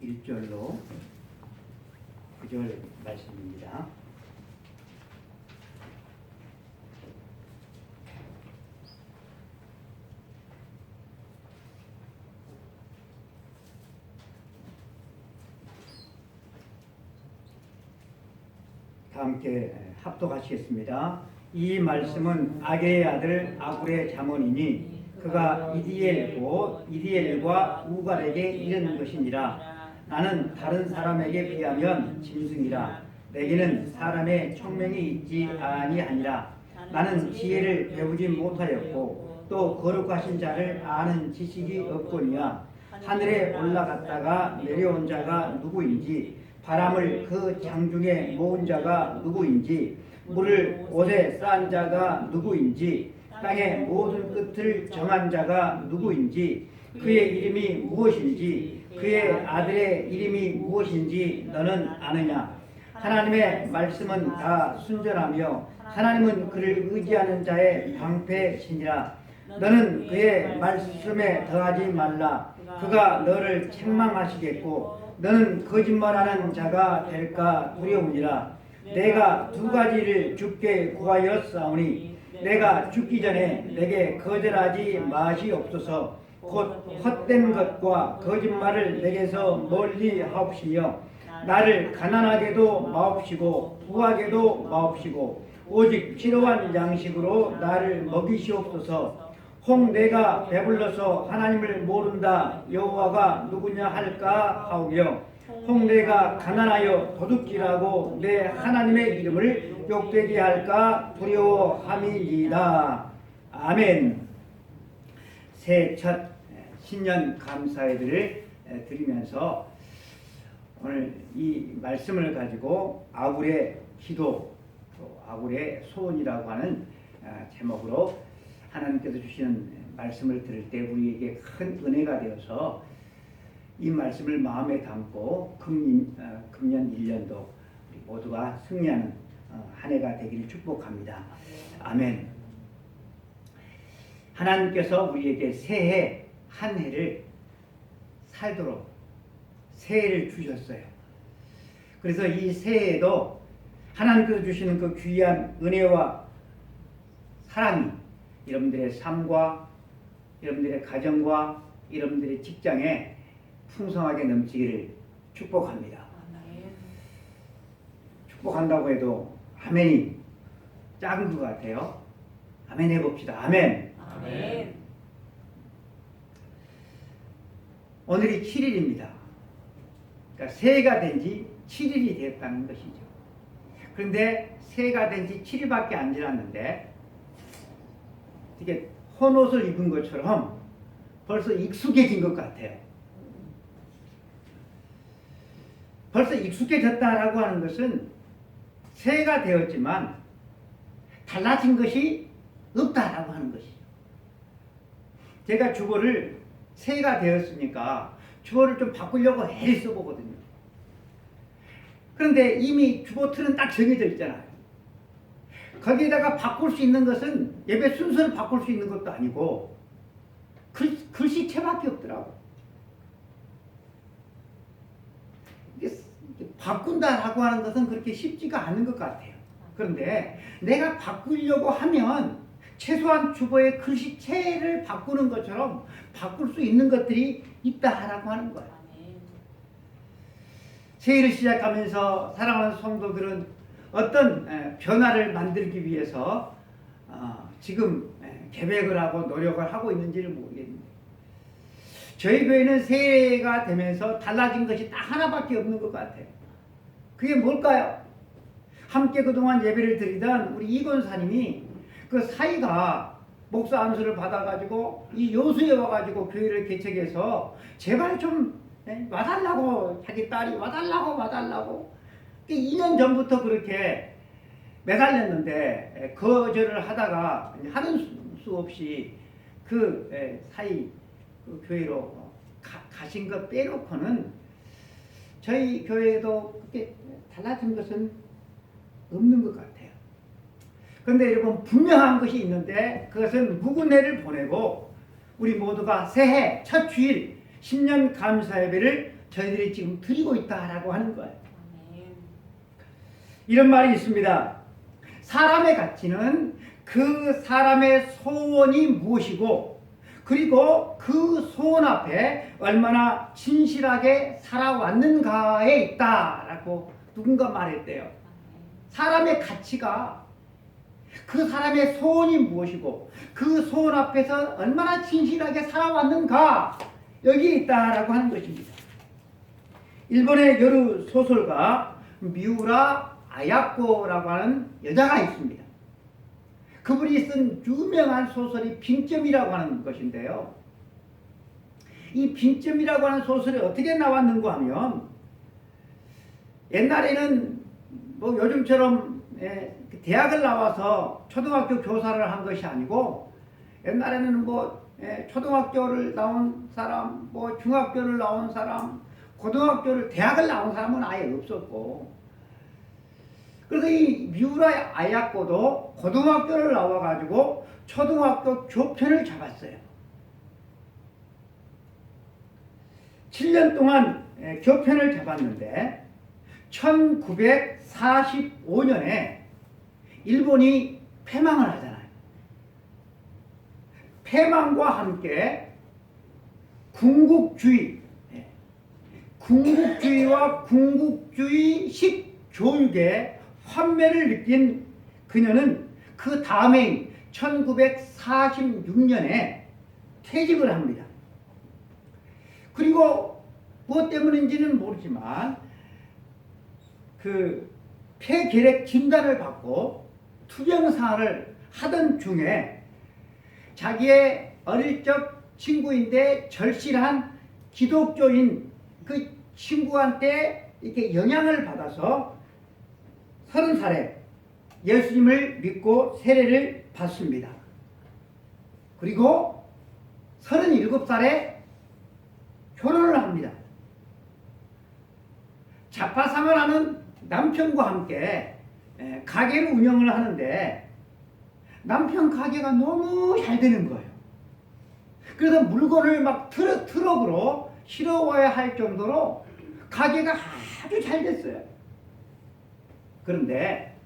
1절로 9절 말씀입니다. 다 함께 합독하시겠습니다. 이 말씀은 아게의 아들 아굴의 잠언이니 그가 이디엘과 우갈에게 이르는 것이니라. 나는 다른 사람에게 비하면 짐승이라. 내게는 사람의 총명이 있지 아니하니라. 나는 지혜를 배우지 못하였고 또 거룩하신 자를 아는 지식이 없거니와 하늘에 올라갔다가 내려온 자가 누구인지 바람을 그 장중에 모은 자가 누구인지 물을 옷에 쌓은 자가 누구인지 땅의 모든 끝을 정한 자가 누구인지 그의 이름이 무엇인지 그의 아들의 이름이 무엇인지 너는 아느냐? 하나님의 말씀은 다 순전하며 하나님은 그를 의지하는 자의 방패시니라. 너는 그의 말씀에 더하지 말라. 그가 너를 책망하시겠고 너는 거짓말하는 자가 될까 두려우니라. 내가 두 가지를 주께 구하였사오니 내가 죽기 전에 내게 거절하지 마시옵소서. 곧 헛된 것과 거짓말을 내게서 멀리 하옵시며 나를 가난하게도 마옵시고 부하게도 마옵시고 오직 필요한 양식으로 나를 먹이시옵소서. 혹 내가 배불러서 하나님을 모른다 여호와가 누구냐 할까 하오며 혹 내가 가난하여 도둑질하고 내 하나님의 이름을 욕되게 할까 두려워함이니이다. 아멘. 새해 첫 신년 감사예배를 드리면서 오늘 이 말씀을 가지고 아굴의 기도, 또 아굴의 소원이라고 하는 제목으로 하나님께서 주시는 말씀을 들을 때 우리에게 큰 은혜가 되어서 이 말씀을 마음에 담고 금년 1년도 우리 모두가 승리하는 한 해가 되기를 축복합니다. 아멘. 하나님께서 우리에게 새해 한 해를 살도록 새해를 주셨어요. 그래서 이 새해에도 하나님께서 주시는 그 귀한 은혜와 사랑이 여러분들의 삶과 여러분들의 가정과 여러분들의 직장에 풍성하게 넘치기를 축복합니다. 축복한다고 해도 아멘이 작은 것 같아요. 아멘 해봅시다. 아멘. 아멘. 오늘이 7일입니다. 그러니까 새해가 된 지 7일이 됐다는 것이죠. 그런데 새해가 된 지 7일밖에 안 지났는데 이게 헌옷을 입은 것처럼 벌써 익숙해진 것 같아요. 벌써 익숙해졌다라고 하는 것은 새해가 되었지만 달라진 것이 없다라고 하는 것이죠. 제가 주보를 새해가 되었으니까 주보를 좀 바꾸려고 애를 써보거든요. 그런데 이미 주보 틀은 딱 정해져 있잖아요. 거기에다가 바꿀 수 있는 것은 예배 순서를 바꿀 수 있는 것도 아니고 글씨체밖에 없더라고요. 이게 바꾼다라고 하는 것은 그렇게 쉽지가 않은 것 같아요. 그런데 내가 바꾸려고 하면 최소한 주보의 글씨체를 바꾸는 것처럼 바꿀 수 있는 것들이 있다라고 하는 거예요. 새해를 시작하면서 사랑하는 성도들은 어떤 변화를 만들기 위해서 지금 계획을 하고 노력을 하고 있는지를 모르겠는데 저희 교회는 새해가 되면서 달라진 것이 딱 하나밖에 없는 것 같아요. 그게 뭘까요? 함께 그동안 예배를 드리던 우리 이권사님이 그 사이가 목사 안수를 받아가지고 이 여수에 와가지고 교회를 개척해서 제발 좀 와달라고 자기 딸이 와달라고 2년 전부터 그렇게 매달렸는데 거절을 하다가 하는 수 없이 그 사이 그 교회로 가신 것 빼놓고는 저희 교회에도 그렇게 달라진 것은 없는 것 같아요. 그런데 여러분 분명한 것이 있는데 그것은 묵은 해를 보내고 우리 모두가 새해 첫 주일 신년 감사 예배를 저희들이 지금 드리고 있다라고 하는 거예요. 이런 말이 있습니다. 사람의 가치는 그 사람의 소원이 무엇이고 그리고 그 소원 앞에 얼마나 진실하게 살아왔는가에 있다라고 누군가 말했대요. 사람의 가치가 그 사람의 소원이 무엇이고 그 소원 앞에서 얼마나 진실하게 살아왔는가 여기에 있다라고 하는 것입니다. 일본의 여류 소설가 미우라 아야코라고 하는 여자가 있습니다. 그분이 쓴 유명한 소설이 빙점이라고 하는 것인데요. 이 빙점이라고 하는 소설이 어떻게 나왔는가 하면 옛날에는 뭐 요즘처럼 대학을 나와서 초등학교 교사를 한 것이 아니고 옛날에는 뭐 초등학교를 나온 사람, 뭐 중학교를 나온 사람, 고등학교를 대학을 나온 사람은 아예 없었고 그래서 이 미우라 아야코도 고등학교를 나와가지고 초등학교 교편을 잡았어요. 7년 동안 교편을 잡았는데 1945년에 일본이 패망을 하잖아요. 패망과 함께 군국주의와 군국주의식 교육에 환멸을 느낀 그녀는 그 다음해인 1946년에 퇴직을 합니다. 그리고 무엇 때문인지는 모르지만 그 폐결핵 진단을 받고 투병생활을 하던 중에 자기의 어릴 적 친구인데 절실한 기독교인 그 친구한테 이렇게 영향을 받아서 30살에 예수님을 믿고 세례를 받습니다. 그리고 37살에 결혼을 합니다. 자파상을 하는 남편과 함께 가게를 운영을 하는데 남편 가게가 너무 잘 되는 거예요. 그래서 물건을 막 트럭으로 실어와야 할 정도로 가게가 아주 잘 됐어요. 그런데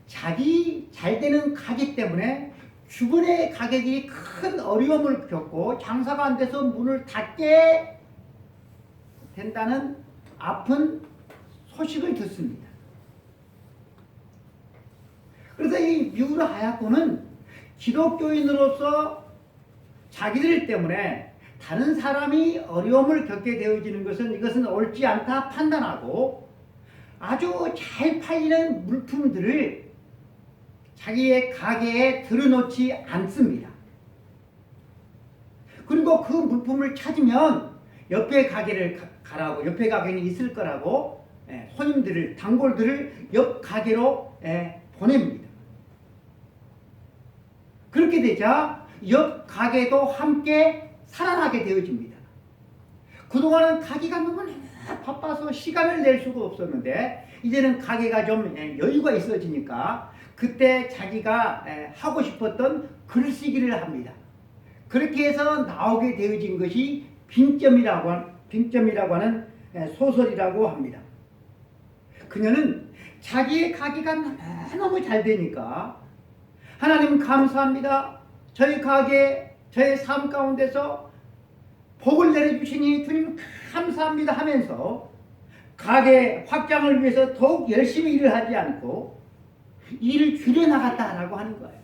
자기 잘 되는 가게 때문에 주변의 가게들이 큰 어려움을 겪고 장사가 안 돼서 문을 닫게 된다는 아픈 소식을 듣습니다. 그래서 이 미우라 하야코는 기독교인으로서 자기들 때문에 다른 사람이 어려움을 겪게 되어지는 이것은 옳지 않다 판단하고 아주 잘 팔리는 물품들을 자기의 가게에 들여놓지 않습니다. 그리고 그 물품을 찾으면 옆에 가게를 가라고, 옆에 가게는 있을 거라고 손님들을, 단골들을 옆 가게로 보냅니다. 그렇게 되자 옆 가게도 함께 살아나게 되어집니다. 그동안은 가게가 너무 바빠서 시간을 낼 수가 없었는데 이제는 가게가 좀 여유가 있어지니까 그때 자기가 하고 싶었던 글쓰기를 합니다. 그렇게 해서 나오게 되어진 것이 빙점이라고 하는 소설이라고 합니다. 그녀는 자기의 가게가 너무 잘 되니까 하나님 감사합니다. 저희 가게, 저의 삶 가운데서 복을 내려주시니 주님 감사합니다 하면서 가게 확장을 위해서 더욱 열심히 일을 하지 않고 일을 줄여나갔다라고 하는 거예요.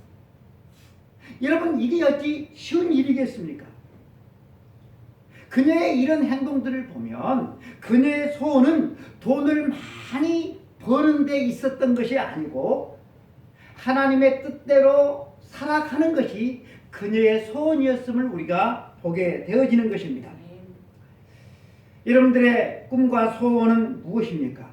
여러분 이게 어찌 쉬운 일이겠습니까? 그녀의 이런 행동들을 보면 그녀의 소원은 돈을 많이 버는 데 있었던 것이 아니고 하나님의 뜻대로 살아가는 것이 그녀의 소원이었음을 우리가 보게 되어지는 것입니다. 여러분들의 꿈과 소원은 무엇입니까?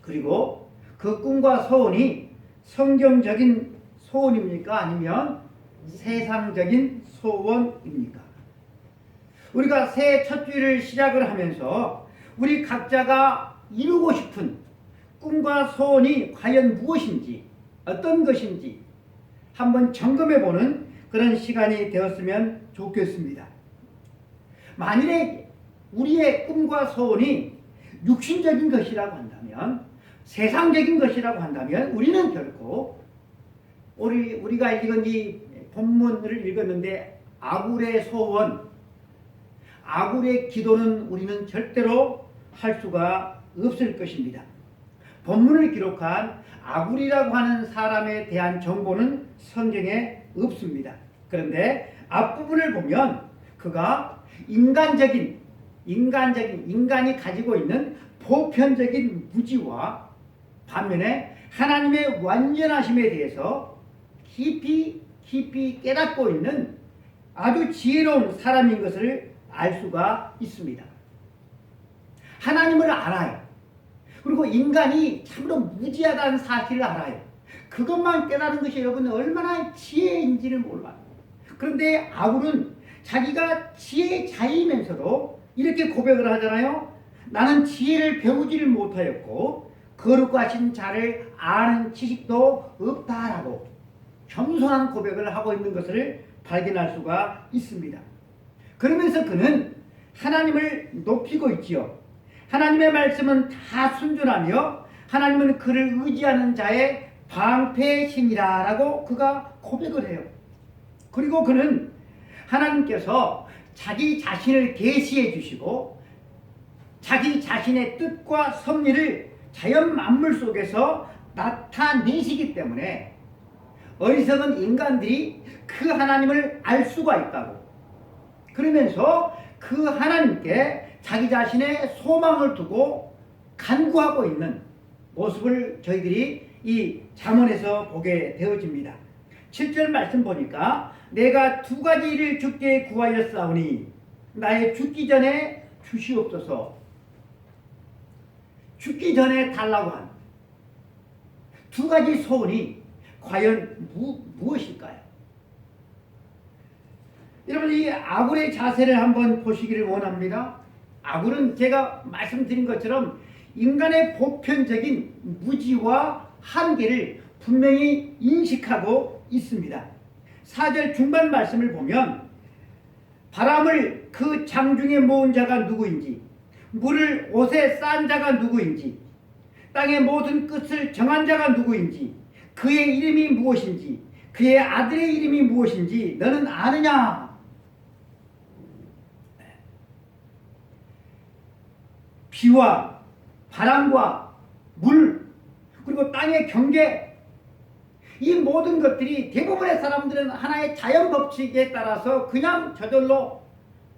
그리고 그 꿈과 소원이 성경적인 소원입니까? 아니면 세상적인 소원입니까? 우리가 새해 첫 주일을 시작을 하면서 우리 각자가 이루고 싶은 꿈과 소원이 과연 무엇인지, 어떤 것인지 한번 점검해보는 그런 시간이 되었으면 좋겠습니다. 만일에 우리의 꿈과 소원이 육신적인 것이라고 한다면, 세상적인 것이라고 한다면 우리는 결코 우리가 읽은 이 본문을 읽었는데 아굴의 소원, 아굴의 기도는 우리는 절대로 할 수가 없을 것입니다. 본문을 기록한 아굴이라고 하는 사람에 대한 정보는 성경에 없습니다. 그런데 앞부분을 보면 그가 인간이 가지고 있는 보편적인 무지와 반면에 하나님의 완전하심에 대해서 깊이 깨닫고 있는 아주 지혜로운 사람인 것을 알 수가 있습니다. 하나님을 알아요. 그리고 인간이 참으로 무지하다는 사실을 알아요. 그것만 깨달은 것이 여러분 얼마나 지혜인지를 몰라요. 그런데 아굴은 자기가 지혜자이면서도 이렇게 고백을 하잖아요. 나는 지혜를 배우지를 못하였고 거룩하신 자를 아는 지식도 없다라고 겸손한 고백을 하고 있는 것을 발견할 수가 있습니다. 그러면서 그는 하나님을 높이고 있지요. 하나님의 말씀은 다 순전하며 하나님은 그를 의지하는 자의 방패신이라고 그가 고백을 해요. 그리고 그는 하나님께서 자기 자신을 계시해 주시고 자기 자신의 뜻과 섭리를 자연 만물 속에서 나타내시기 때문에 어리석은 인간들이 그 하나님을 알 수가 있다고, 그러면서 그 하나님께 자기 자신의 소망을 두고 간구하고 있는 모습을 저희들이 이 잠언에서 보게 되어집니다. 7절 말씀 보니까 내가 두 가지 일을 주께 구하였사오니 나의 죽기 전에 주시옵소서. 죽기 전에 달라고 한 두 가지 소원이 과연 무엇일까요? 여러분, 이 아굴의 자세를 한번 보시기를 원합니다. 아굴은 제가 말씀드린 것처럼 인간의 보편적인 무지와 한계를 분명히 인식하고 있습니다. 4절 중반 말씀을 보면 바람을 그 장중에 모은 자가 누구인지, 물을 옷에 싼 자가 누구인지, 땅의 모든 끝을 정한 자가 누구인지, 그의 이름이 무엇인지, 그의 아들의 이름이 무엇인지 너는 아느냐? 비와 바람과 물 그리고 땅의 경계, 이 모든 것들이 대부분의 사람들은 하나의 자연 법칙에 따라서 그냥 저절로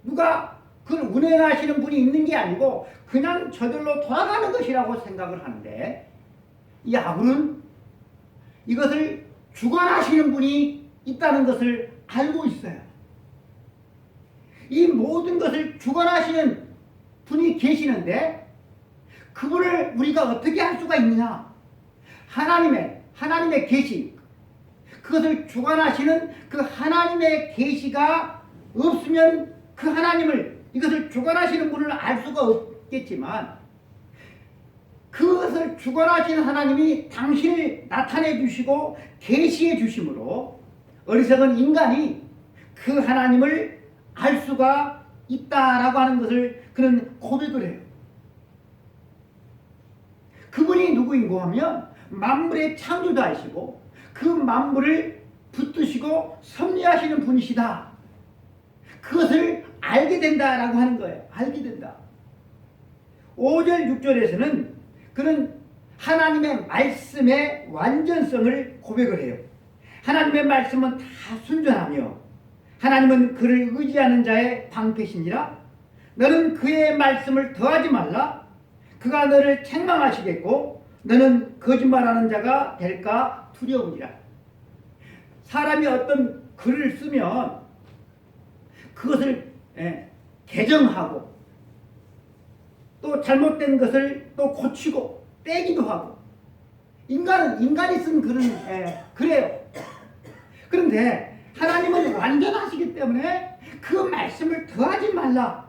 누가 그걸 운행하시는 분이 있는 게 아니고 그냥 저절로 돌아가는 것이라고 생각을 하는데, 이 아굴은 이것을 주관하시는 분이 있다는 것을 알고 있어요. 이 모든 것을 주관하시는 분이 계시는데 그분을 우리가 어떻게 할 수가 있느냐? 하나님의 계시, 그것을 주관하시는 그 하나님의 계시가 없으면 그 하나님을, 이것을 주관하시는 분을 알 수가 없겠지만 그것을 주관하시는 하나님이 당신을 나타내 주시고 계시해 주심으로 어리석은 인간이 그 하나님을 알 수가 있다라고 하는 것을 그는 고백을 해요. 그분이 누구인고 하면 만물의 창조자이시고 그 만물을 붙드시고 섭리하시는 분이시다. 그것을 알게 된다라고 하는 거예요. 알게 된다. 5절 6절에서는 그는 하나님의 말씀의 완전성을 고백을 해요. 하나님의 말씀은 다 순전하며 하나님은 그를 의지하는 자의 방패시니라. 너는 그의 말씀을 더하지 말라. 그가 너를 책망하시겠고 너는 거짓말하는 자가 될까 두려우니라. 사람이 어떤 글을 쓰면 그것을 개정하고 또 잘못된 것을 또 고치고 빼기도 하고, 인간이 쓴 글은 그래요. 그런데 하나님은 완전하시기 때문에 그 말씀을 더하지 말라.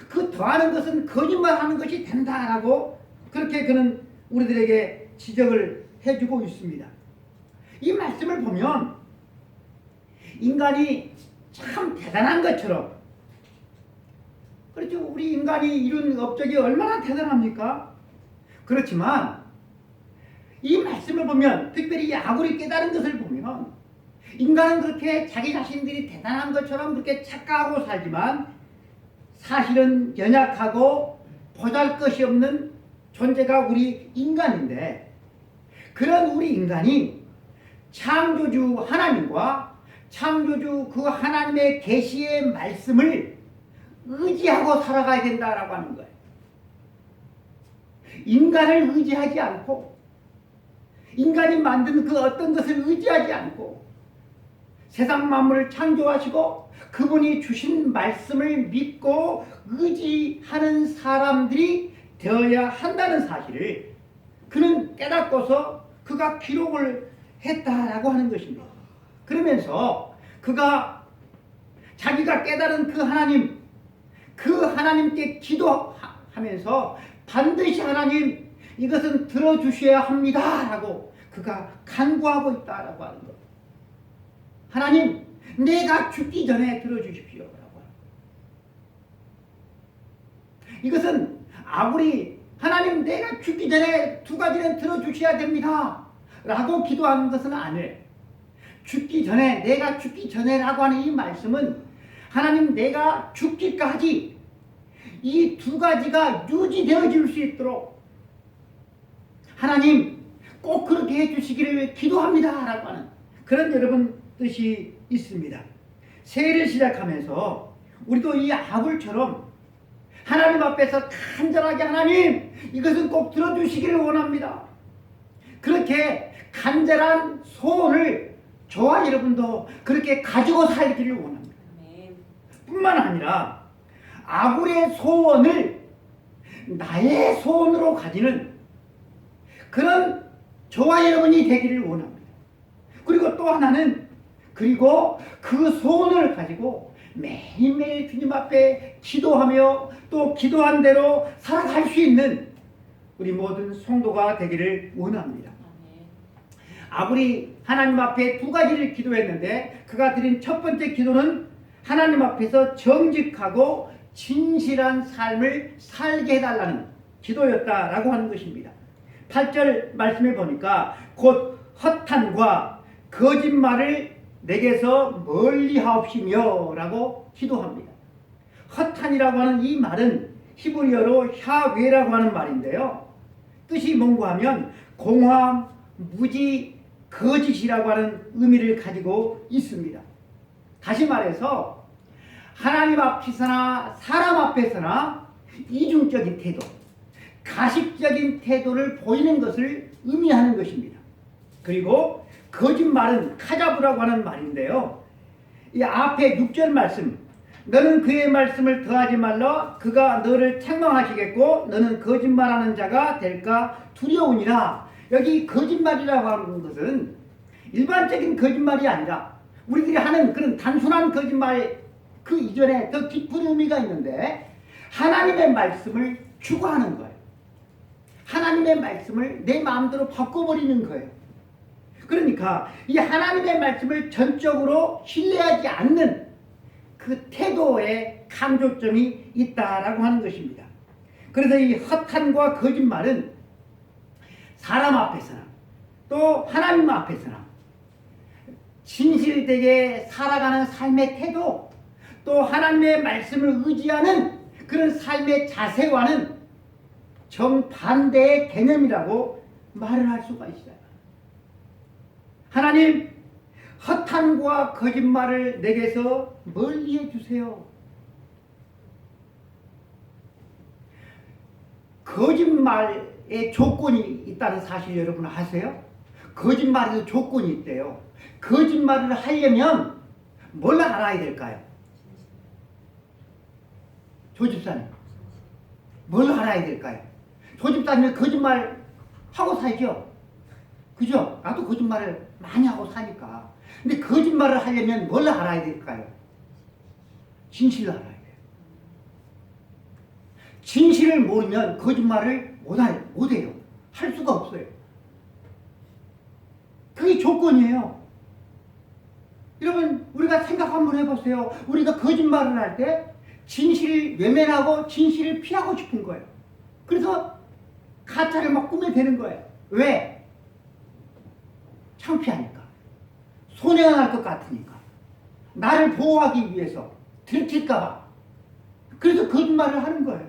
그 더하는 것은 거짓말하는 것이 된다라고 그렇게 그는 우리들에게 지적을 해주고 있습니다. 이 말씀을 보면 인간이 참 대단한 것처럼 그렇죠. 우리 인간이 이룬 업적이 얼마나 대단합니까? 그렇지만 이 말씀을 보면, 특별히 이 아구리 깨달은 것을 보면, 인간은 그렇게 자기 자신들이 대단한 것처럼 그렇게 착각하고 살지만 사실은 연약하고 보잘것이 없는 존재가 우리 인간인데, 그런 우리 인간이 창조주 하나님과 창조주 그 하나님의 계시의 말씀을 의지하고 살아가야 된다라고 하는 거예요. 인간을 의지하지 않고, 인간이 만든 그 어떤 것을 의지하지 않고, 세상 만물을 창조하시고 그분이 주신 말씀을 믿고 의지하는 사람들이 되어야 한다는 사실을 그는 깨닫고서 그가 기록을 했다라고 하는 것입니다. 그러면서 그가 자기가 깨달은 그 하나님께 기도하면서 반드시 하나님 이것은 들어주셔야 합니다 라고 그가 간구하고 있다라고 하는 것. 하나님, 내가 죽기 전에 들어주십시오 라고. 이것은 아무리 하나님 내가 죽기 전에 두 가지는 들어주셔야 됩니다 라고 기도하는 것은 아니에요. 죽기 전에, 내가 죽기 전에 라고 하는 이 말씀은 하나님 내가 죽기까지 이 두 가지가 유지되어질 수 있도록 하나님 꼭 그렇게 해주시기를 기도합니다 라고 하는 그런 여러분 뜻이 있습니다. 새해를 시작하면서 우리도 이 아굴처럼 하나님 앞에서 간절하게 하나님 이것은 꼭 들어주시기를 원합니다. 그렇게 간절한 소원을 저와 여러분도 그렇게 가지고 살기를 원합니다. 뿐만 아니라 아굴의 소원을 나의 소원으로 가지는 그런 저와 여러분이 되기를 원합니다. 그리고 또 하나는 그리고 그 소원을 가지고 매일매일 주님 앞에 기도하며 또 기도한 대로 살아갈 수 있는 우리 모든 성도가 되기를 원합니다. 아굴이 하나님 앞에 두 가지를 기도했는데 그가 드린 첫 번째 기도는 하나님 앞에서 정직하고 진실한 삶을 살게 해달라는 기도였다라고 하는 것입니다. 8절 말씀에 보니까 곧 허탄과 거짓말을 내게서 멀리 하옵시며 라고 기도합니다. 허탄이라고 하는 이 말은 히브리어로 샤웨라고 하는 말인데요. 뜻이 뭔가 하면 공허함, 무지, 거짓이라고 하는 의미를 가지고 있습니다. 다시 말해서 하나님 앞에서나 사람 앞에서나 이중적인 태도, 가식적인 태도를 보이는 것을 의미하는 것입니다. 그리고 거짓말은 카자브라고 하는 말인데요. 이 앞에 6절 말씀, 너는 그의 말씀을 더하지 말라. 그가 너를 책망하시겠고 너는 거짓말하는 자가 될까 두려우니라. 여기 거짓말이라고 하는 것은 일반적인 거짓말이 아니라 우리들이 하는 그런 단순한 거짓말 그 이전에 더 깊은 의미가 있는데 하나님의 말씀을 추구하는 거예요. 하나님의 말씀을 내 마음대로 바꿔버리는 거예요. 그러니까 이 하나님의 말씀을 전적으로 신뢰하지 않는 그 태도에 강조점이 있다라고 하는 것입니다. 그래서 이 허탄과 거짓말은 사람 앞에서나 또 하나님 앞에서나 진실되게 살아가는 삶의 태도, 또 하나님의 말씀을 의지하는 그런 삶의 자세와는 정반대의 개념이라고 말을 할 수가 있어요. 하나님, 허탄과 거짓말을 내게서 멀리 해주세요. 거짓말에 조건이 있다는 사실 여러분 아세요? 거짓말에도 조건이 있대요. 거짓말을 하려면 뭘 알아야 될까요? 조집사님, 뭘 알아야 될까요? 조집사님은 거짓말 하고 살죠? 그죠? 나도 거짓말을 많이 하고 사니까. 근데 거짓말을 하려면 뭘 알아야 될까요? 진실을 알아야 돼요. 진실을 모르면 거짓말을 못해요. 할 수가 없어요. 그게 조건이에요. 여러분, 우리가 생각 한번 해보세요. 우리가 거짓말을 할 때 진실을 외면하고 진실을 피하고 싶은 거예요. 그래서 가짜를 막 꾸며대는 거예요. 왜? 창피하니까. 손해가 날 것 같으니까. 나를 보호하기 위해서. 들킬까 봐. 그래서 거짓말을 하는 거예요.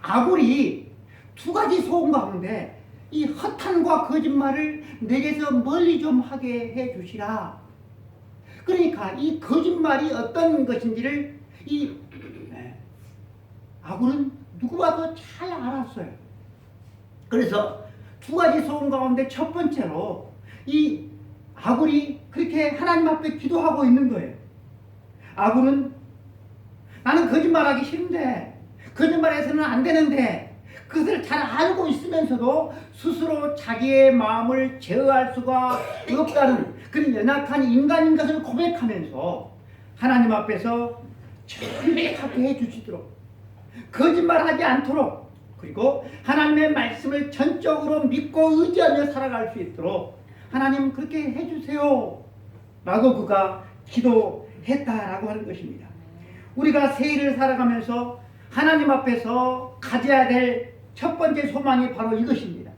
아굴이 두 가지 소원 가운데 이 허탄과 거짓말을 내게서 멀리 좀 하게 해 주시라. 그러니까 이 거짓말이 어떤 것인지를 이 아굴은 누구보다도 잘 알았어요. 그래서 두 가지 소원 가운데 첫 번째로 이 아굴이 그렇게 하나님 앞에 기도하고 있는 거예요. 아굴은 나는 거짓말하기 싫은데 거짓말해서는 안 되는데 그것을 잘 알고 있으면서도 스스로 자기의 마음을 제어할 수가 없다는 그런 연약한 인간인 것을 고백하면서 하나님 앞에서 정직하게 해주시도록 거짓말하지 않도록 그리고 하나님의 말씀을 전적으로 믿고 의지하며 살아갈 수 있도록 하나님 그렇게 해주세요 라고 그가 기도했다라고 하는 것입니다. 우리가 새해를 살아가면서 하나님 앞에서 가져야 될 첫 번째 소망이 바로 이것입니다.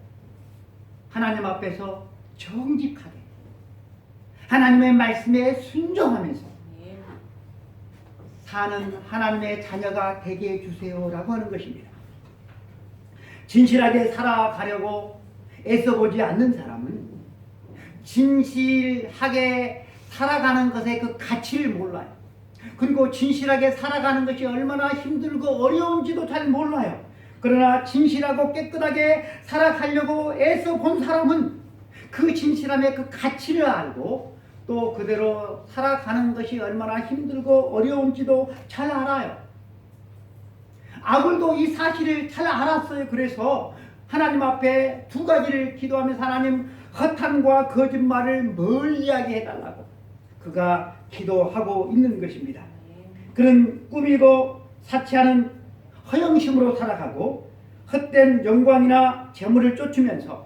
하나님 앞에서 정직하게 하나님의 말씀에 순종하면서 사는 하나님의 자녀가 되게 해주세요라고 하는 것입니다. 진실하게 살아가려고 애써보지 않는 사람은 진실하게 살아가는 것의 그 가치를 몰라요. 그리고 진실하게 살아가는 것이 얼마나 힘들고 어려운지도 잘 몰라요. 그러나 진실하고 깨끗하게 살아가려고 애써 본 사람은 그 진실함의 그 가치를 알고 또 그대로 살아가는 것이 얼마나 힘들고 어려운지도 잘 알아요. 아굴도 이 사실을 잘 알았어요. 그래서 하나님 앞에 두 가지를 기도하면서 하나님 허탄과 거짓말을 멀리하게 해달라고 그가 기도하고 있는 것입니다. 그는 꾸미고 사치하는 허영심으로 살아가고 헛된 영광이나 재물을 쫓으면서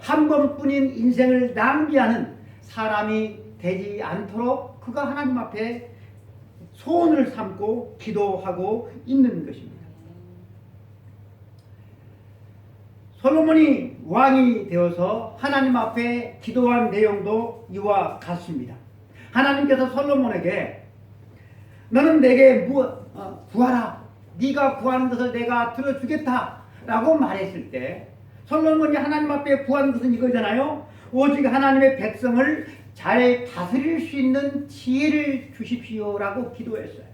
한 번뿐인 인생을 낭비하는 사람이 되지 않도록 그가 하나님 앞에 소원을 삼고 기도하고 있는 것입니다. 솔로몬이 왕이 되어서 하나님 앞에 기도한 내용도 이와 같습니다. 하나님께서 솔로몬에게 너는 내게 구하라. 네가 구하는 것을 내가 들어주겠다 라고 말했을 때 솔로몬이 하나님 앞에 구한 것은 이거잖아요. 오직 하나님의 백성을 잘 다스릴 수 있는 지혜를 주십시오 라고 기도했어요.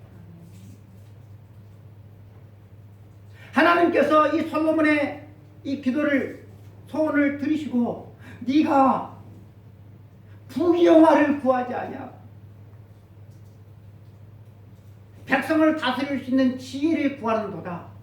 하나님께서 이 솔로몬의 이 기도를 소원을 들으시고 네가 부귀영화를 구하지 않냐 백성을 다스릴 수 있는 지혜를 구하는도다.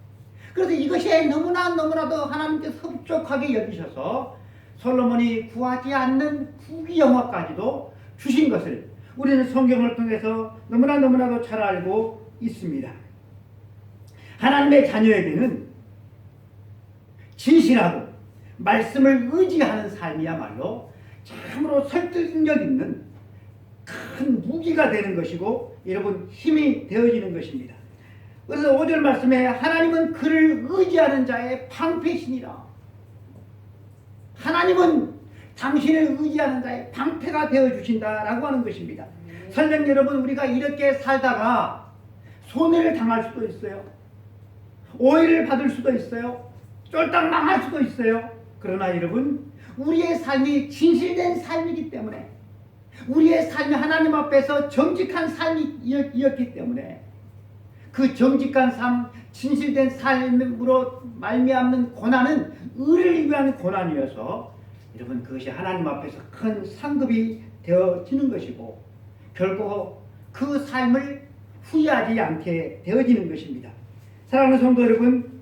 그래서 이것이 너무나도 하나님께서 흡족하게 여기셔서 솔로몬이 구하지 않는 부귀영화까지도 주신 것을 우리는 성경을 통해서 너무나도 잘 알고 있습니다. 하나님의 자녀에게는 진실하고 말씀을 의지하는 삶이야말로 참으로 설득력 있는 큰 무기가 되는 것이고 여러분 힘이 되어지는 것입니다. 그래서 5절 말씀에 하나님은 그를 의지하는 자의 방패시니라. 하나님은 당신을 의지하는 자의 방패가 되어주신다라고 하는 것입니다. 설령 여러분 우리가 이렇게 살다가 손해를 당할 수도 있어요. 오해를 받을 수도 있어요. 쫄딱 망할 수도 있어요. 그러나 여러분 우리의 삶이 진실된 삶이기 때문에 우리의 삶이 하나님 앞에서 정직한 삶이었기 때문에 그 정직한 삶, 진실된 삶으로 말미암는 고난은 의를 위한 고난이어서 여러분 그것이 하나님 앞에서 큰 상급이 되어지는 것이고 결코 그 삶을 후회하지 않게 되어지는 것입니다. 사랑하는 성도 여러분,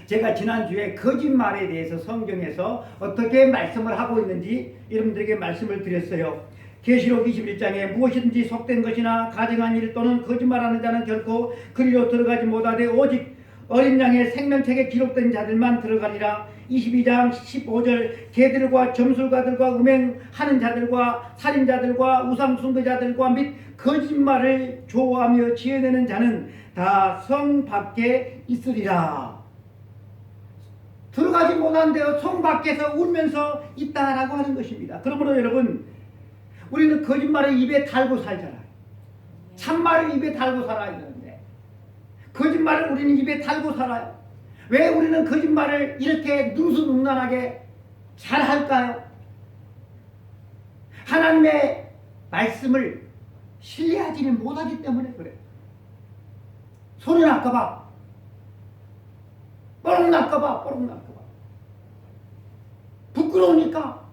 제가 지난주에 거짓말에 대해서 성경에서 어떻게 말씀을 하고 있는지 여러분들에게 말씀을 드렸어요. 계시록 21장에 무엇이든지 속된 것이나 가증한 일 또는 거짓말하는 자는 결코 그리로 들어가지 못하되 오직 어린 양의 생명책에 기록된 자들만 들어가리라. 22장 15절 개들과 점술가들과 음행하는 자들과 살인자들과 우상숭배자들과 및 거짓말을 좋아하며 지어내는 자는 다 성 밖에 있으리라. 들어가지 못한 데어 성 밖에서 울면서 있다라고 하는 것입니다. 그러므로 여러분, 우리는 거짓말을 입에 달고 살잖아요. 참말을 입에 달고 살아야 되는데 거짓말을 우리는 입에 달고 살아요. 왜 우리는 거짓말을 이렇게 능수능란하게 잘 할까요? 하나님의 말씀을 신뢰하지는 못하기 때문에 그래요. 소리 날까봐, 뽀록 날까봐, 부끄러우니까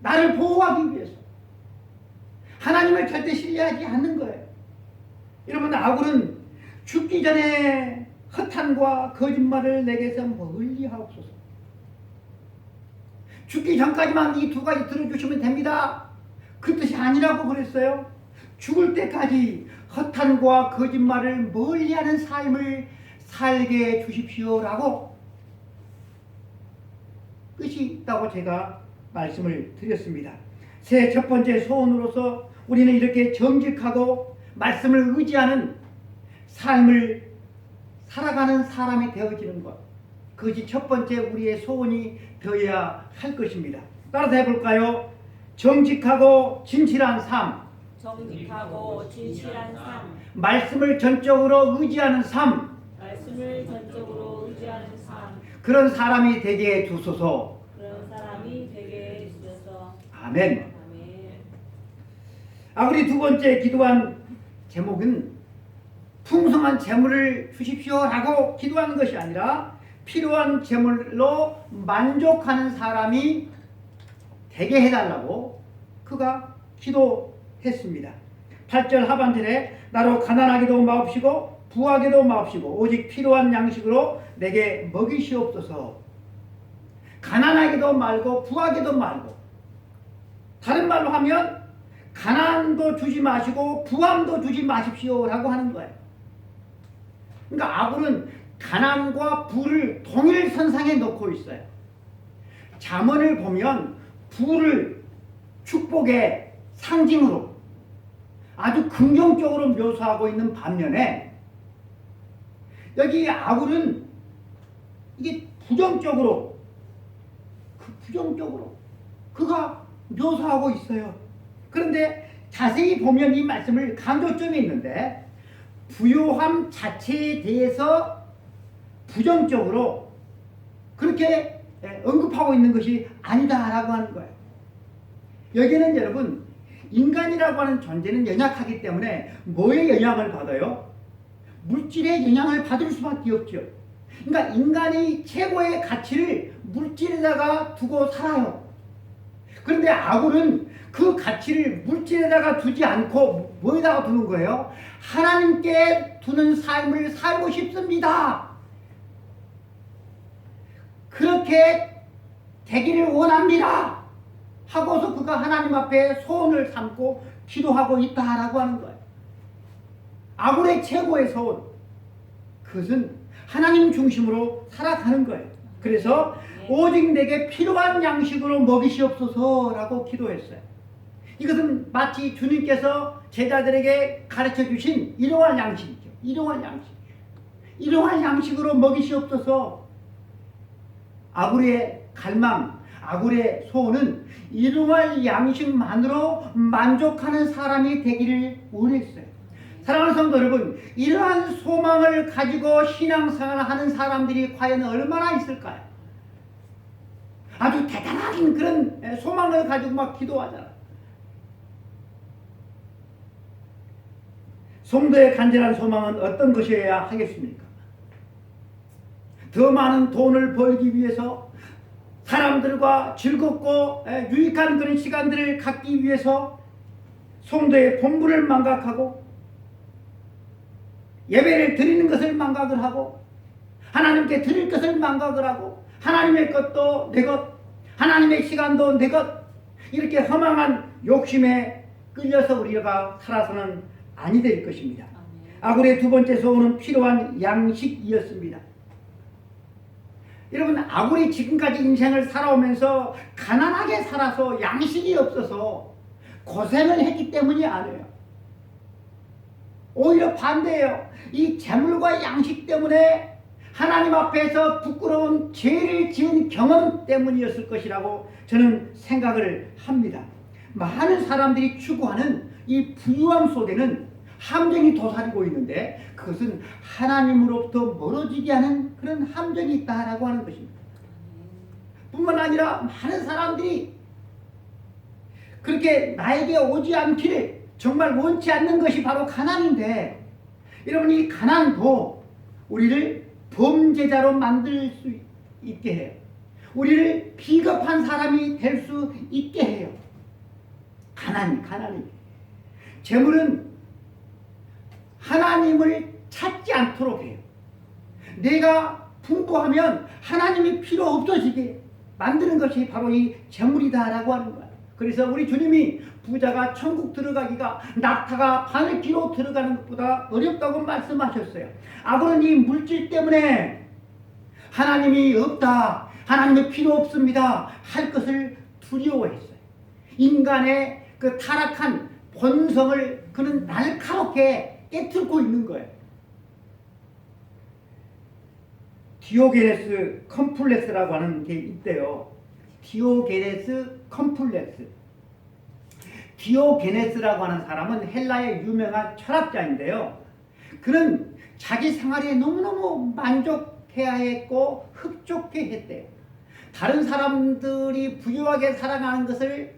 나를 보호하기 위해서 하나님을 절대 신뢰하지 않는 거예요. 여러분, 아굴은 죽기 전에 허탄과 거짓말을 내게서 멀리 하옵소서. 죽기 전까지만 이 두 가지 들어주시면 됩니다. 그 뜻이 아니라고 그랬어요. 죽을 때까지 허탄과 거짓말을 멀리하는 삶을 살게 해 주십시오라고 뜻이 있다고 제가 말씀을 드렸습니다. 새 첫 번째 소원으로서 우리는 이렇게 정직하고 말씀을 의지하는 삶을 살아가는 사람이 되어지는 것, 그것이 첫 번째 우리의 소원이 되어야 할 것입니다. 따라서 해볼까요? 정직하고 진실한 삶, 정직하고 진실한 삶, 말씀을 전적으로 의지하는 삶, 말씀을 전적으로 의지하는 삶, 그런 사람이 되게 해주소서. 그런 사람이 되게 해주셔서. 아멘. 아멘. 우리 두 번째 기도한 제목은 풍성한 재물을 주십시오라고 기도하는 것이 아니라 필요한 재물로 만족하는 사람이 되게 해달라고 그가 기도했습니다. 8절 하반절에 나로 가난하게도 마옵시고 부하게도 마옵시고 오직 필요한 양식으로 내게 먹이시옵소서. 가난하게도 말고 부하게도 말고, 다른 말로 하면 가난도 주지 마시고 부함도 주지 마십시오라고 하는 거예요. 그러니까 아굴은 가난과 부를 동일선상에 놓고 있어요. 잠언을 보면 부를 축복의 상징으로 아주 긍정적으로 묘사하고 있는 반면에 여기 아굴은 이게 부정적으로 그가 묘사하고 있어요. 그런데 자세히 보면 이 말씀을 강조점이 있는데 부요함 자체에 대해서 부정적으로 그렇게 언급하고 있는 것이 아니다라고 하는 거예요. 여기는 여러분, 인간이라고 하는 존재는 연약하기 때문에 뭐의 영향을 받아요? 물질의 영향을 받을 수밖에 없죠. 그러니까 인간이 최고의 가치를 물질에다가 두고 살아요. 그런데 아굴은 그 가치를 물질에다가 두지 않고 뭐에다가 두는 거예요? 하나님께 두는 삶을 살고 싶습니다. 그렇게 되기를 원합니다. 하고서 그가 하나님 앞에 소원을 삼고 기도하고 있다라고 하는 거예요. 아굴의 최고의 소원, 그것은 하나님 중심으로 살아가는 거예요. 그래서 오직 내게 필요한 양식으로 먹이시옵소서라고 기도했어요. 이것은 마치 주님께서 제자들에게 가르쳐 주신 일용할 양식이죠. 일용할 양식으로 먹이시옵소서. 아굴의 갈망, 아굴의 소원은 일용할 양식만으로 만족하는 사람이 되기를 원했어요. 사랑하는 성도 여러분, 이러한 소망을 가지고 신앙생활을 하는 사람들이 과연 얼마나 있을까요? 아주 대단한 그런 소망을 가지고 막 기도하잖아요. 성도의 간절한 소망은 어떤 것이어야 하겠습니까? 더 많은 돈을 벌기 위해서, 사람들과 즐겁고 유익한 그런 시간들을 갖기 위해서 성도의 본분을 망각하고 예배를 드리는 것을 망각을 하고 하나님께 드릴 것을 망각을 하고 하나님의 것도 내 것, 하나님의 시간도 내 것, 이렇게 허망한 욕심에 끌려서 우리가 살아서는 아니 될 것입니다. 아굴의 두 번째 소원은 필요한 양식이었습니다. 여러분, 아굴이 지금까지 인생을 살아오면서 가난하게 살아서 양식이 없어서 고생을 했기 때문이 아니에요. 오히려 반대예요. 이 재물과 양식 때문에 하나님 앞에서 부끄러운 죄를 지은 경험 때문이었을 것이라고 저는 생각을 합니다. 많은 사람들이 추구하는 이 부유함 속에는 함정이 도사리고 있는데, 그것은 하나님으로부터 멀어지게 하는 그런 함정이 있다라고 하는 것입니다. 뿐만 아니라 많은 사람들이 그렇게 나에게 오지 않기를 정말 원치 않는 것이 바로 가난인데, 여러분, 이 가난도 우리를 범죄자로 만들 수 있게 해요. 우리를 비겁한 사람이 될 수 있게 해요. 가난이. 재물은 하나님을 찾지 않도록 해요. 내가 풍부하면 하나님이 필요 없어지게 만드는 것이 바로 이 재물이다라고 하는 거예요. 그래서 우리 주님이 부자가 천국 들어가기가 낙타가 바늘 뒤로 들어가는 것보다 어렵다고 말씀하셨어요. 아굴은 이 물질 때문에 하나님이 없다, 하나님이 필요 없습니다 할 것을 두려워했어요. 인간의 그 타락한 본성을 그는 날카롭게 깨뚫고 있는 거예요. 디오게네스 컴플렉스라고 하는 게 있대요. 디오게네스 컴플렉스. 디오게네스라고 하는 사람은 헬라의 유명한 철학자인데요. 그는 자기 생활에 너무너무 만족해야 했고 흡족해 했대요. 다른 사람들이 부유하게 살아가는 것을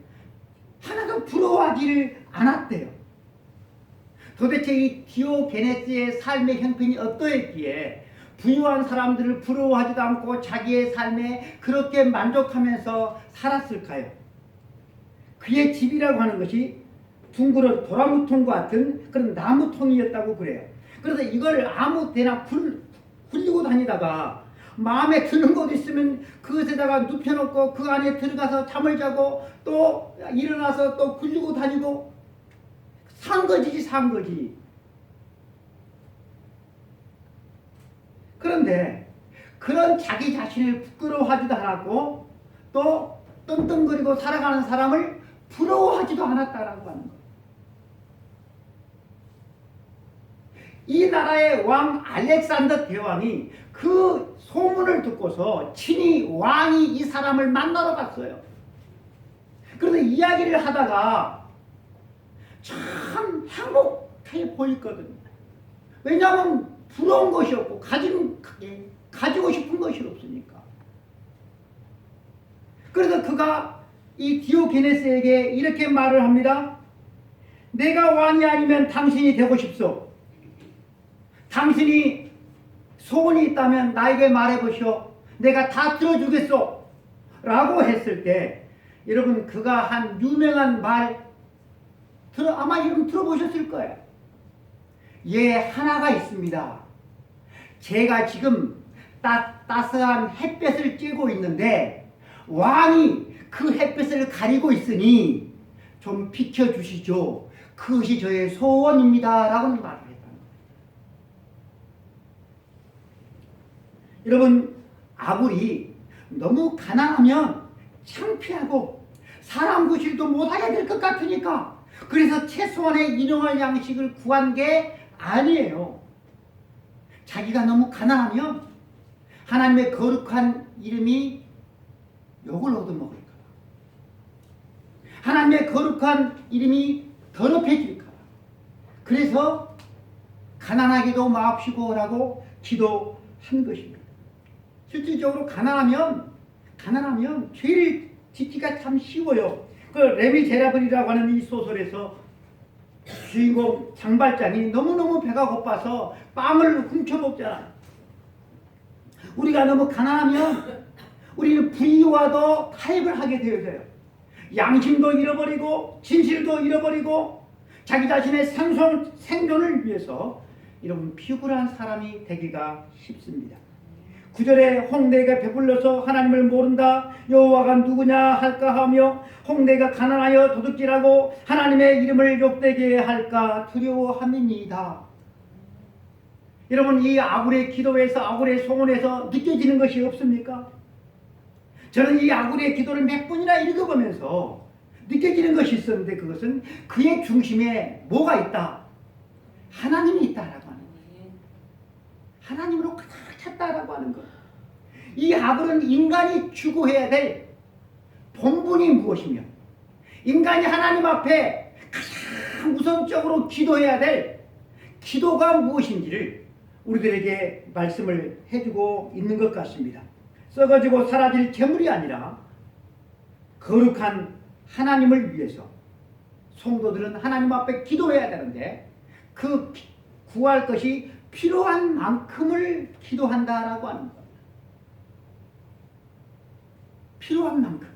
하나도 부러워하지를 않았대요. 도대체 이 디오게네스의 삶의 형편이 어떠했기에 부유한 사람들을 부러워하지도 않고 자기의 삶에 그렇게 만족하면서 살았을까요? 그의 집이라고 하는 것이 둥그런 도나무통과 같은 그런 나무통이었다고 그래요. 그래서 이걸 아무 데나 굴리고 다니다가 마음에 드는 곳 있으면 그것에다가 눕혀놓고 그 안에 들어가서 잠을 자고 또 일어나서 또 굴리고 다니고 산 거지. 그런데 그런 자기 자신을 부끄러워하지도 않았고 또 떵떵거리고 살아가는 사람을 부러워하지도 않았다라고 하는 거예요. 이 나라의 왕 알렉산더 대왕이 그 소문을 듣고서 친히 왕이 이 사람을 만나러 갔어요. 그래서 이야기를 하다가 참 행복해 보였거든요. 왜냐하면 부러운 것이 없고 가지고 싶은 것이 없으니까. 그래서 그가 이 디오게네스에게 이렇게 말을 합니다. 내가 왕이 아니면 당신이 되고 싶소. 당신이 소원이 있다면 나에게 말해보시오. 내가 다 들어주겠소. 라고 했을 때 여러분, 그가 한 유명한 말 아마 여러분 들어보셨을 거예요. 예, 하나가 있습니다. 제가 지금 따스한 햇볕을 쬐고 있는데 왕이 그 햇볕을 가리고 있으니 좀 비켜주시죠. 그것이 저의 소원입니다. 라고 말을 했다는 거예요. 여러분, 아굴이 너무 가난하면 창피하고 사람 구실도 못하게 될 것 같으니까 그래서 최소한의 일용할 양식을 구한 게 아니에요. 자기가 너무 가난하면 하나님의 거룩한 이름이 욕을 얻어먹을까 봐, 하나님의 거룩한 이름이 더럽혀질까 봐, 그래서 가난하게도 마옵시고라고 기도한 것입니다. 실질적으로 가난하면 죄를 짓기가 참 쉬워요. 그 레미제라블이라고 하는 이 소설에서 주인공 장발장이 너무너무 배가 고파서 빵을 훔쳐먹잖아요. 우리가 너무 가난하면 우리는 부유와도 타협을 하게 되어져요. 양심도 잃어버리고 진실도 잃어버리고 자기 자신의 생존을 위해서 이런 비굴한 사람이 되기가 쉽습니다. 9절에 홍대가 배불러서 하나님을 모른다, 여호와가 누구냐 할까 하며 홍대가 가난하여 도둑질하고 하나님의 이름을 욕되게 할까 두려워함이니이다. 여러분 이 아굴의 기도에서 아굴의 송원에서 느껴지는 것이 없습니까? 저는 이 아굴의 기도를 몇 번이나 읽어보면서 느껴지는 것이 있었는데 그것은 그의 중심에 뭐가 있다? 하나님이 있다라고 하는 거예요. 하나님으로 가득 찼다라고 하는 거예요. 이 아굴은 인간이 추구해야 될 본분이 무엇이며 인간이 하나님 앞에 가장 우선적으로 기도해야 될 기도가 무엇인지를 우리들에게 말씀을 해주고 있는 것 같습니다. 썩어지고 사라질 재물이 아니라 거룩한 하나님을 위해서 성도들은 하나님 앞에 기도해야 되는데 그 구할 것이 필요한 만큼을 기도한다라고 하는 겁니다. 필요한 만큼.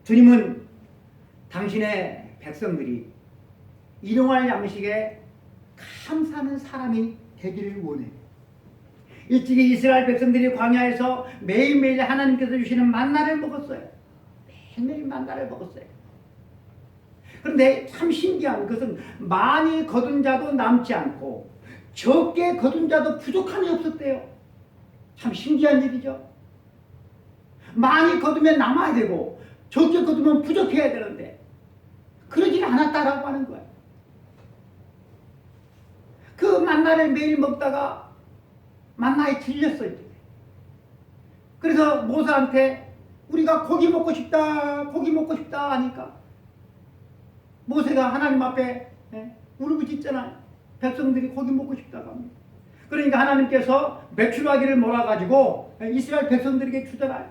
주님은 당신의 백성들이 일용할 양식에 감사하는 사람이 되기를 원해요. 일찍이 이스라엘 백성들이 광야에서 매일매일 하나님께서 주시는 만나를 먹었어요. 매일매일 만나를 먹었어요. 그런데 참 신기한 것은 많이 거둔 자도 남지 않고 적게 거둔 자도 부족함이 없었대요. 참 신기한 일이죠. 많이 거두면 남아야 되고 적게 거두면 부족해야 되는데 그러지 않았다라고 하는 거예요. 그 만나를 매일 먹다가 만나에 질렸어요. 그래서 모세한테 우리가 고기 먹고 싶다 하니까 모세가 하나님 앞에 울부짖잖아요. 백성들이 고기 먹고 싶다고 합니다. 그러니까 하나님께서 메추라기를 몰아가지고 이스라엘 백성들에게 주잖아요.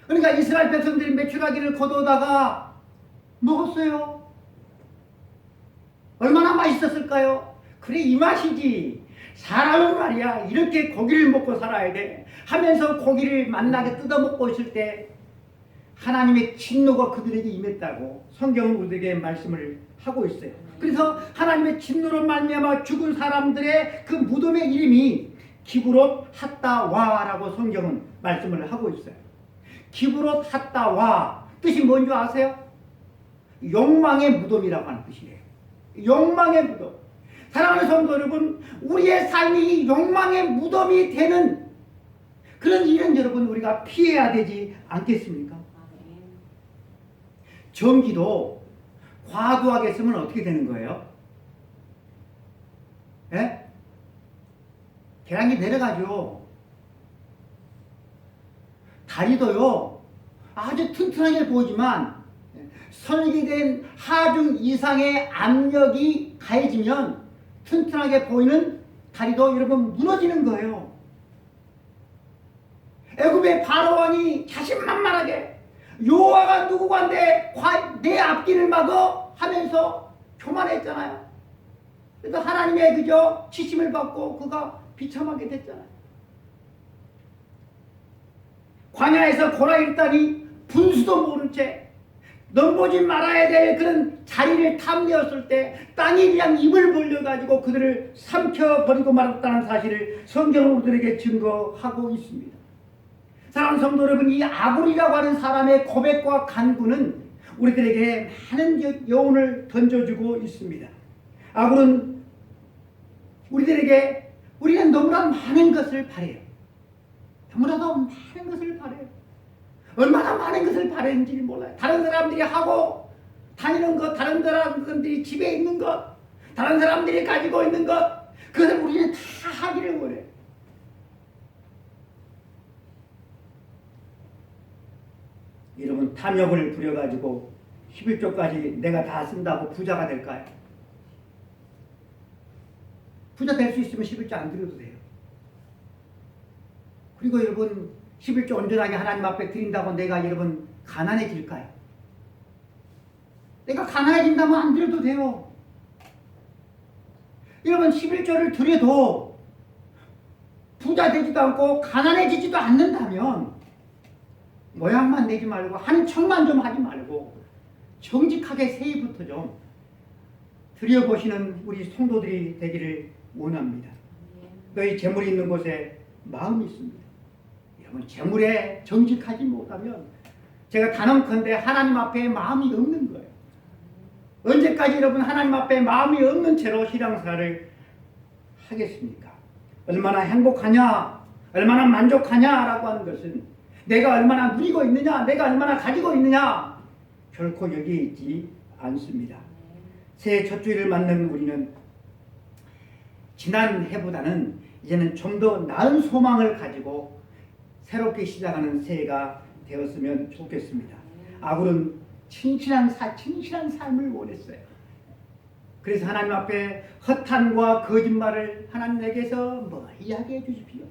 그러니까 이스라엘 백성들이 메추라기를 거두다가 먹었어요. 얼마나 맛있었을까요? 그래 이 맛이지. 사람은 말이야 이렇게 고기를 먹고 살아야 돼 하면서 고기를 만나게 뜯어먹고 있을 때 하나님의 진노가 그들에게 임했다고 성경은 우리에게 말씀을 하고 있어요. 그래서 하나님의 진노로 말미암아 죽은 사람들의 그 무덤의 이름이 기브롯 핫다와라고 성경은 말씀을 하고 있어요. 기브롯 핫다와 뜻이 뭔지 아세요? 욕망의 무덤이라고 하는 뜻이에요. 욕망의 무덤. 사랑하는 성도 여러분, 우리의 삶이 욕망의 무덤이 되는 그런 일은 여러분 우리가 피해야 되지 않겠습니까? 전기도 과도하게 쓰면 어떻게 되는 거예요? 예? 계량기 내려가죠. 다리도요 아주 튼튼하게 보이지만 설계된 하중 이상의 압력이 가해지면 튼튼하게 보이는 다리도 여러분 무너지는 거예요. 애굽의 바로왕이 자신만만하게 여호와가 누구간데 내 앞길을 막어 하면서 교만했잖아요. 그래서 하나님의 그저 지심을 받고 그가 비참하게 됐잖아요. 광야에서 고라 일단이 분수도 모른 채 넘보지 말아야 될 그런 자리를 탐내었을 때 땅이 그냥 입을 벌려가지고 그들을 삼켜버리고 말았다는 사실을 성경은 우리들에게 증거하고 있습니다. 사랑하는 성도 여러분, 이 아굴이라고 하는 사람의 고백과 간구는 우리들에게 많은 여운을 던져주고 있습니다. 아굴은 우리는 너무나 많은 것을 바래요. 너무나도 많은 것을 바래요. 얼마나 많은 것을 바랬는지 몰라요. 다른 사람들이 하고 다니는 것, 다른 사람들이 집에 있는 것, 다른 사람들이 가지고 있는 것, 그것을 우리는 다 하기를 원해요. 여러분 탐욕을 부려가지고 11조까지 내가 다 쓴다고 부자가 될까요? 부자 될 수 있으면 11조 안 드려도 돼요. 그리고 여러분 11조 온전하게 하나님 앞에 드린다고 내가 여러분 가난해질까요? 내가 가난해진다면 안 드려도 돼요. 여러분 11조를 드려도 부자 되지도 않고 가난해지지도 않는다면 모양만 내지 말고 하는 척만 좀 하지 말고 정직하게 새해부터 좀 드려보시는 우리 성도들이 되기를 원합니다. 너희 재물이 있는 곳에 마음이 있습니다. 여러분 재물에 정직하지 못하면 제가 단언컨대 하나님 앞에 마음이 없는 거예요. 언제까지 여러분 하나님 앞에 마음이 없는 채로 신앙생활을 하겠습니까? 얼마나 행복하냐, 얼마나 만족하냐라고 하는 것은 내가 얼마나 누리고 있느냐, 내가 얼마나 가지고 있느냐 결코 여기에 있지 않습니다. 새해 첫 주일을 맞는 우리는 지난 해보다는 이제는 좀 더 나은 소망을 가지고 새롭게 시작하는 새해가 되었으면 좋겠습니다. 아굴은 진실한 삶을 원했어요. 그래서 하나님 앞에 허탄과 거짓말을 하나님에게서 멀리하게 해주십시오.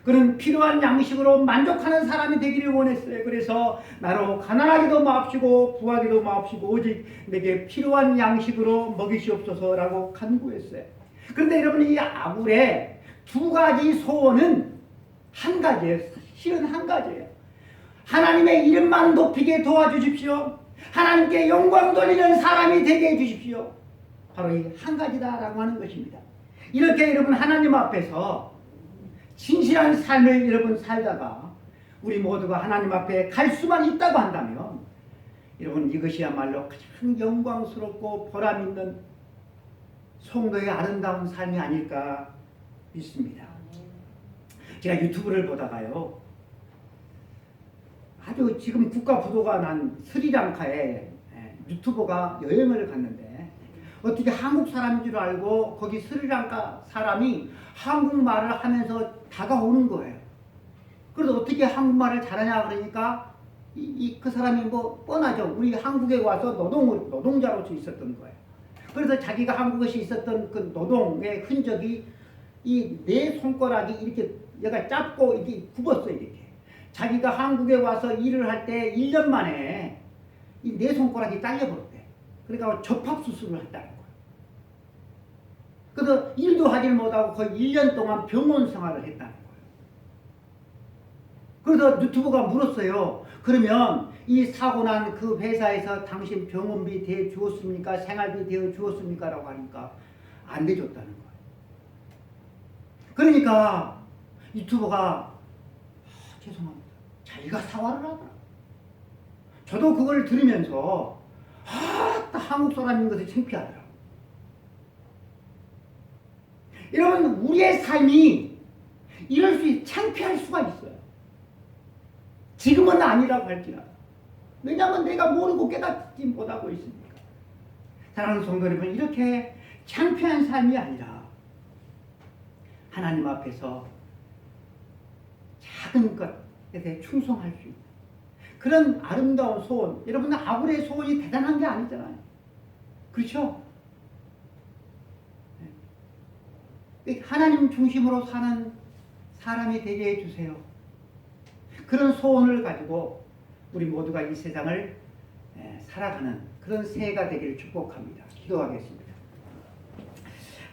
그는 필요한 양식으로 만족하는 사람이 되기를 원했어요. 그래서 나로 가난하기도 마옵시고 부하기도 마옵시고 오직 내게 필요한 양식으로 먹이시옵소서라고 간구했어요. 그런데 여러분, 이 아굴의 두 가지 소원은 한 가지예요. 실은 한 가지예요. 하나님의 이름만 높이게 도와주십시오. 하나님께 영광 돌리는 사람이 되게 해주십시오. 바로 이 한 가지다라고 하는 것입니다. 이렇게 여러분 하나님 앞에서 진실한 삶을 여러분 살다가 우리 모두가 하나님 앞에 갈 수만 있다고 한다면 여러분 이것이야말로 가장 영광스럽고 보람있는 성도의 아름다운 삶이 아닐까 믿습니다. 제가 유튜브를 보다가요, 아주 지금 국가 부도가 난 스리랑카에 유튜버가 여행을 갔는데 어떻게 한국 사람인 줄 알고 거기 스리랑카 사람이 한국말을 하면서 다가오는 거예요. 그래서 어떻게 한국말을 잘하냐 그러니까 그 사람이 뭐 뻔하죠. 우리 한국에 와서 노동자로서 있었던 거예요. 그래서 자기가 한국에 있었던 그 노동의 흔적이 이 네 손가락이 이렇게 얘가 짧고 이렇게 굽었어요. 이렇게. 자기가 한국에 와서 일을 할 때 1년 만에 이 네 손가락이 잘려버렸대. 그러니까 접합 수술을 했다는 거예요. 그래서 일도 하질 못하고 거의 1년 동안 병원 생활을 했다는 거예요. 그래서 유튜브가 물었어요. 그러면 이 사고 난 그 회사에서 당신 병원비 대해 주었습니까? 생활비 대해 주었습니까? 라고 하니까 안 대줬다는 거예요. 그러니까 유튜버가 죄송합니다. 자기가 사과를 하더라. 저도 그걸 들으면서 한국 사람인 것이 창피하더라. 여러분, 우리의 삶이 이럴 수 창피할 수가 있어요. 지금은 아니라고 할지라도. 왜냐하면 내가 모르고 깨닫지 못하고 있으니까. 사랑하는 성도 여러분, 이렇게 창피한 삶이 아니라 하나님 앞에서 작은 것에 충성할 수 있는 그런 아름다운 소원. 여러분, 아굴의 소원이 대단한 게 아니잖아요. 그렇죠? 하나님 중심으로 사는 사람이 되게 해주세요. 그런 소원을 가지고 우리 모두가 이 세상을 살아가는 그런 새해가 되기를 축복합니다. 기도하겠습니다.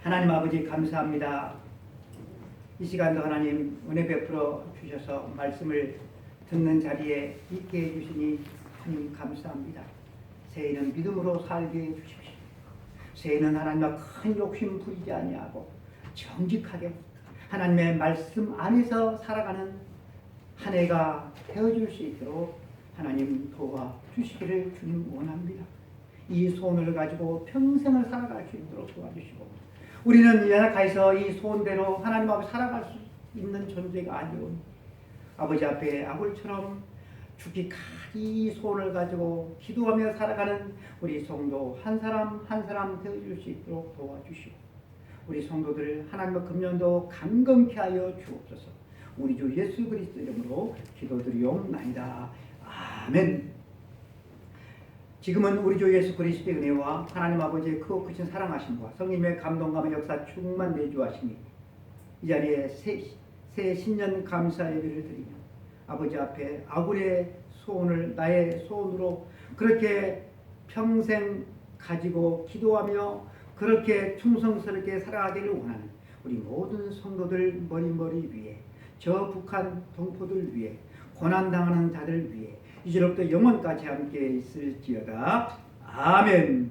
하나님 아버지 감사합니다. 이 시간도 하나님 은혜 베풀어 주셔서 말씀을 듣는 자리에 있게 해주시니 하나님 감사합니다. 새해는 믿음으로 살게 해주십시오. 새해는 하나님과 큰 욕심 부리지 아니하고 정직하게 하나님의 말씀 안에서 살아가는 한 해가 되어줄 수 있도록 하나님 도와주시기를 주님 원합니다. 이 소원을 가지고 평생을 살아갈 수 있도록 도와주시고 우리는 연약해서 이 소원대로 하나님 앞에 살아갈 수 있는 존재가 아니오니 아버지 앞에 아굴처럼 죽기까지 이 소원을 가지고 기도하며 살아가는 우리 성도 한 사람 한 사람 되어줄 수 있도록 도와주시고 우리 성도들 하나님의 금년도 강건케 하여 주옵소서. 우리 주 예수 그리스도 이름으로 기도드리옵나이다. 아멘. 지금은 우리 주 예수 그리스도의 은혜와 하나님 아버지의 크고 크신 사랑하심과 성령의 감동감의 역사 충만 내주하시니 이 자리에 새 신년 감사 예배를 드리며 아버지 앞에 아굴의 소원을 나의 소원으로 그렇게 평생 가지고 기도하며 그렇게 충성스럽게 살아가기를 원하는 우리 모든 성도들 머리머리 위에 저 북한 동포들 위해 고난당하는 자들 위해 이제로부터 영원까지 함께 있을지어다. 아멘.